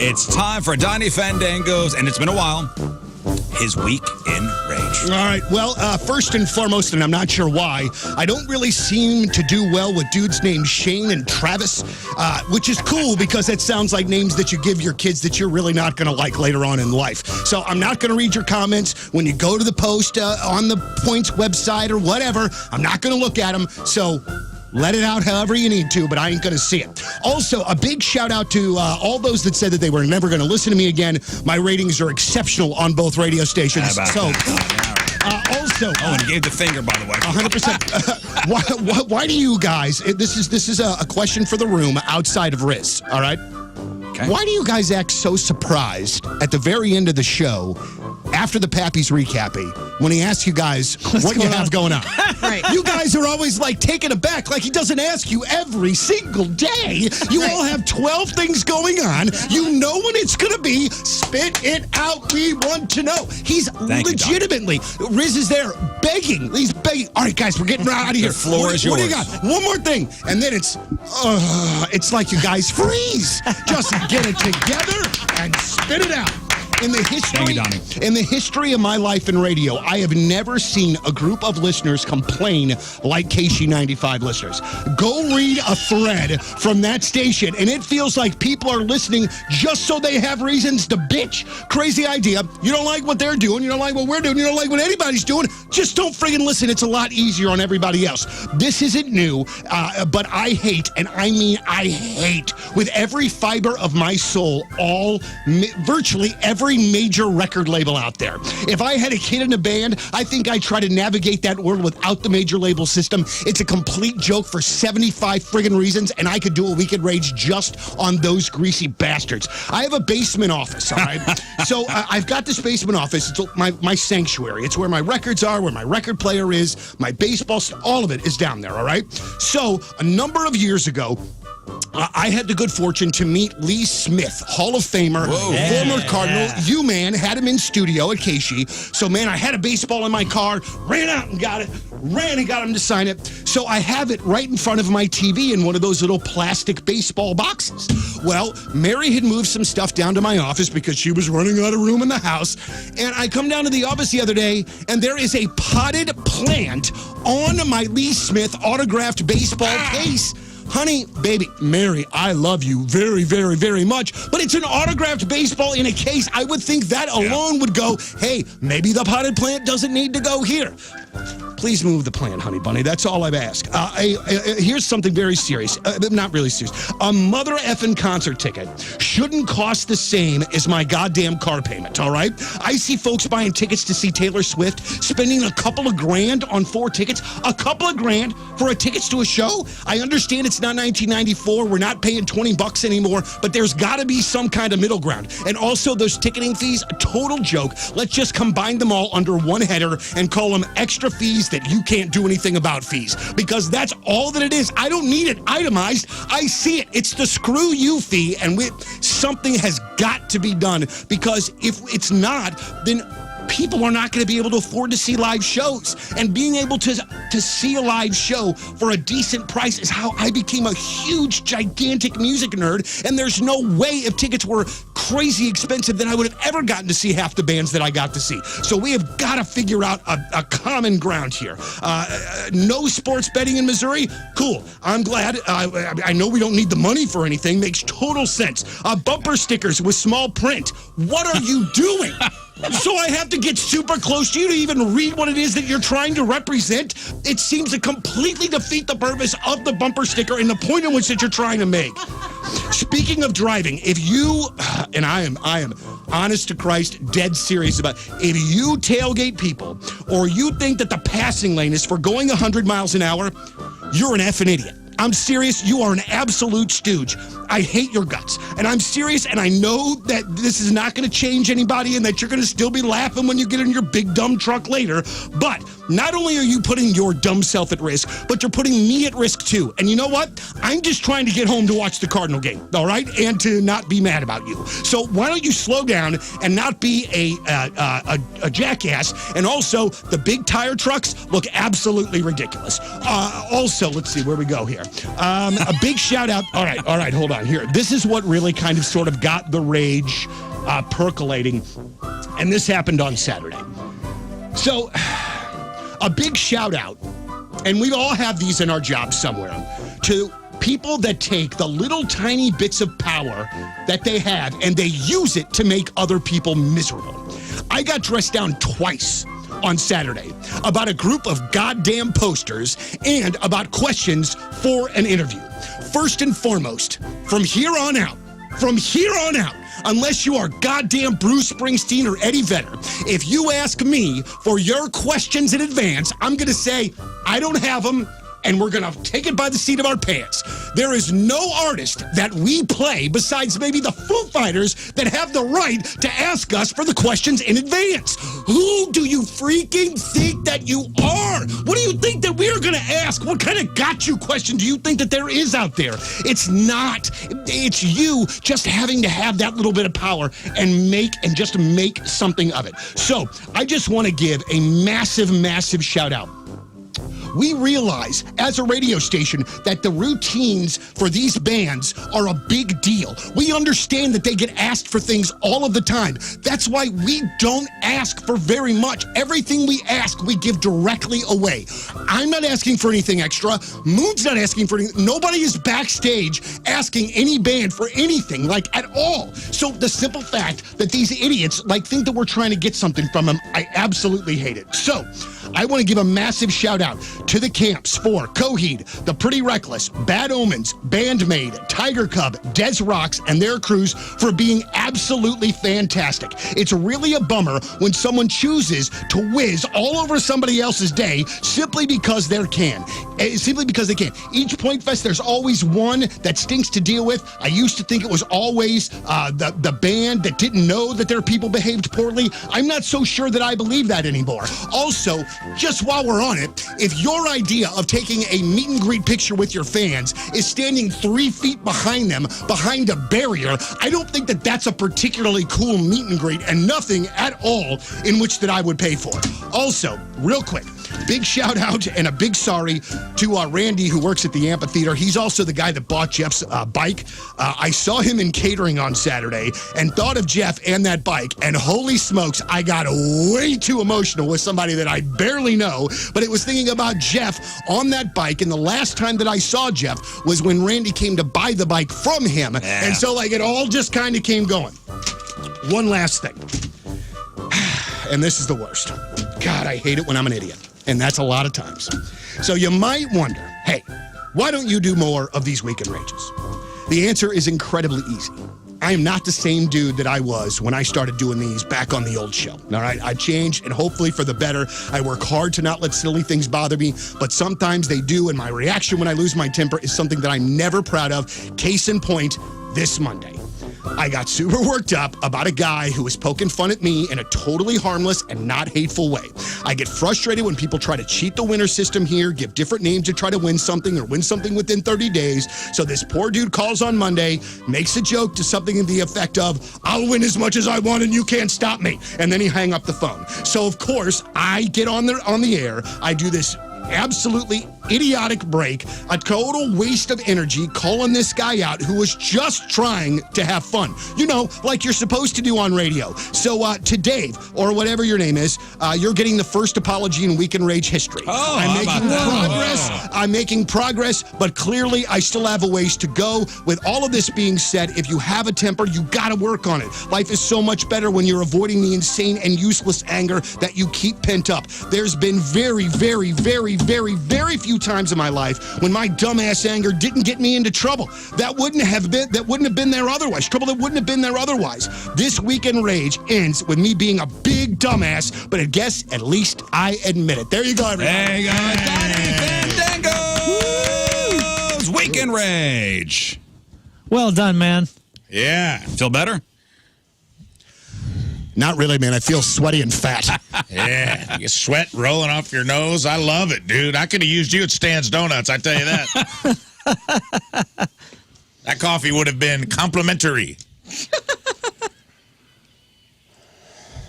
It's time for Donny Fandango's, and it's been a while, his Week in Rage. All right. Well, first and foremost, and I'm not sure why, I don't really seem to do well with dudes named Shane and Travis, which is cool because it sounds like names that you give your kids that you're really not going to like later on in life. So I'm not going to read your comments when you go to the post on the Points website or whatever. I'm not going to look at them. So let it out however you need to, but I ain't going to see it. Also, a big shout out to all those that said that they were never going to listen to me again. My ratings are exceptional on both radio stations. Also, and he gave the finger, by the way. 100%. Why do you guys, this is a question for the room outside of Rizz, all right? Okay. Why do you guys act so surprised at the very end of the show after the Pappy's recapping when he asks you guys what you have going on? Right. You guys are always like taken aback, like he doesn't ask you every single day. You all have 12 things going on. You know when it's going to be. Spit it out. We want to know. He's legitimately, Rizz is there begging. He's begging. All right, guys, we're getting out of here. The floor is yours. What do you got? One more thing. And then it's like you guys freeze. Just get it together and spit it out. In the history of my life in radio, I have never seen a group of listeners complain like KSHE 95 listeners. Go read a thread from that station, and it feels like people are listening just so they have reasons to bitch. Crazy idea. You don't like what they're doing. You don't like what we're doing. You don't like what anybody's doing. Just don't friggin' listen. It's a lot easier on everybody else. This isn't new, but I hate, and I mean I hate, with every fiber of my soul, virtually every major record label out there. If I had a kid in a band, I think I'd try to navigate that world without the major label system. It's a complete joke for 75 friggin' reasons, and I could do a Week in Rage just on those greasy bastards. I have a basement office, all right? So I've got this basement office. It's my sanctuary. It's where my records are, where my record player is, my baseball, all of it is down there, all right? So a number of years ago, I had the good fortune to meet Lee Smith, Hall of Famer, former Cardinal. You, man, had him in studio at KSHE. So, man, I had a baseball in my car, ran out and got it, ran and got him to sign it. So I have it right in front of my TV in one of those little plastic baseball boxes. Well, Mary had moved some stuff down to my office because she was running out of room in the house. And I come down to the office the other day, and there is a potted plant on my Lee Smith autographed baseball case. Honey, baby, Mary, I love you very, very, very much, but it's an autographed baseball in a case. I would think that alone would go, hey, maybe the potted plant doesn't need to go here. Please move the plant, honey bunny. That's all I've asked. Here's something very serious. Not really serious. A mother effing concert ticket shouldn't cost the same as my goddamn car payment, all right? I see folks buying tickets to see Taylor Swift, spending a couple of grand on 4 tickets. A couple of grand for tickets to a show? I understand it's not 1994. We're not paying $20 anymore, but there's got to be some kind of middle ground. And also those ticketing fees, a total joke. Let's just combine them all under one header and call them extra fees that you can't do anything about fees, because that's all that it is. I don't need it itemized. I see it. It's the screw you fee, and something has got to be done, because if it's not, then people are not going to be able to afford to see live shows. And being able to see a live show for a decent price is how I became a huge, gigantic music nerd. And there's no way, if tickets were crazy expensive, that I would have ever gotten to see half the bands that I got to see. So we have got to figure out a common ground here. No sports betting in Missouri? Cool. I'm glad. I know we don't need the money for anything. Makes total sense. Bumper stickers with small print. What are you doing? So I have to get super close to you to even read what it is that you're trying to represent? It seems to completely defeat the purpose of the bumper sticker and the point in which that you're trying to make. Speaking of driving, if you, and I am honest to Christ, dead serious about, if you tailgate people or you think that the passing lane is for going 100 miles an hour, you're an effing idiot. I'm serious. You are an absolute stooge. I hate your guts. And I'm serious, and I know that this is not going to change anybody and that you're going to still be laughing when you get in your big dumb truck later. But not only are you putting your dumb self at risk, but you're putting me at risk too. And you know what? I'm just trying to get home to watch the Cardinal game, all right? And to not be mad about you. So why don't you slow down and not be a jackass? And also, the big tire trucks look absolutely ridiculous. Also, let's see where we go here. A big shout out. All right, hold on here. This is what really kind of sort of got the rage percolating. And this happened on Saturday. So, a big shout out, and we all have these in our jobs somewhere, to people that take the little tiny bits of power that they have and they use it to make other people miserable. I got dressed down twice on Saturday about a group of goddamn posters and about questions for an interview. First and foremost, from here on out, unless you are goddamn Bruce Springsteen or Eddie Vedder, if you ask me for your questions in advance, I'm going to say, I don't have them, and we're going to take it by the seat of our pants. There is no artist that we play, besides maybe the Foo Fighters, that have the right to ask us for the questions in advance. Who do you freaking think that you are? What do you think that we're going to ask? What kind of got you question do you think that there is out there? It's not. It's you just having to have that little bit of power and just make something of it. So I just want to give a massive, massive shout out. We realize as a radio station that the routines for these bands are a big deal. We understand that they get asked for things all of the time. That's why we don't ask for very much. Everything we ask, we give directly away. I'm not asking for anything extra. Moon's not asking for anything. Nobody is backstage asking any band for anything, like at all. So the simple fact that these idiots think that we're trying to get something from them, I absolutely hate it. So I want to give a massive shout out to the camps for Coheed, The Pretty Reckless, Bad Omens, Bandmade, Tiger Cub, Des Rocks, and their crews for being absolutely fantastic. It's really a bummer when someone chooses to whiz all over somebody else's day simply because they can. Each Point Fest, there's always one that stinks to deal with. I used to think it was always the band that didn't know that their people behaved poorly. I'm not so sure that I believe that anymore. Also, just while we're on it, if your idea of taking a meet and greet picture with your fans is standing 3 feet behind them, behind a barrier, I don't think that that's a particularly cool meet and greet and nothing at all in which that I would pay for. Also, real quick, big shout out and a big sorry to Randy, who works at the amphitheater. He's also the guy that bought Jeff's bike. I saw him in catering on Saturday and thought of Jeff and that bike, and holy smokes, I got way too emotional with somebody that I barely know, but it was thinking about Jeff on that bike, and the last time that I saw Jeff was when Randy came to buy the bike from him, and so it all just kind of came going. One last thing, and this is the worst. God, I hate it when I'm an idiot. And that's a lot of times. So you might wonder, hey, why don't you do more of these weekend rages? The answer is incredibly easy. I am not the same dude that I was when I started doing these back on the old show. All right, I changed, and hopefully for the better. I work hard to not let silly things bother me, but sometimes they do, and my reaction when I lose my temper is something that I'm never proud of. Case in point, this Monday. I got super worked up about a guy who was poking fun at me in a totally harmless and not hateful way. I get frustrated when people try to cheat the winner system here, give different names to try to win something or win something within 30 days. So this poor dude calls on Monday, makes a joke to something in the effect of, I'll win as much as I want and you can't stop me. And then he hang up the phone. So of course, I get on the air. I do this absolutely idiotic break, a total waste of energy calling this guy out who was just trying to have fun. You know, like you're supposed to do on radio. So to Dave, or whatever your name is, you're getting the first apology in Weekend Rage history. I'm making progress, but clearly I still have a ways to go. With all of this being said, if you have a temper, you gotta work on it. Life is so much better when you're avoiding the insane and useless anger that you keep pent up. There's been very, very, very, very, very few times in my life when my dumbass anger didn't get me into trouble. That wouldn't have been there otherwise. Trouble that wouldn't have been there otherwise. This Weekend Rage ends with me being a big dumbass, but I guess at least I admit it. There you go, everybody. There you go. Donny Fandango's Weekend Rage. Well done, man. Yeah. Feel better? Not really, man. I feel sweaty and fat. Yeah, you sweat rolling off your nose. I love it, dude. I could have used you at Stan's Donuts, I tell you that. That coffee would have been complimentary.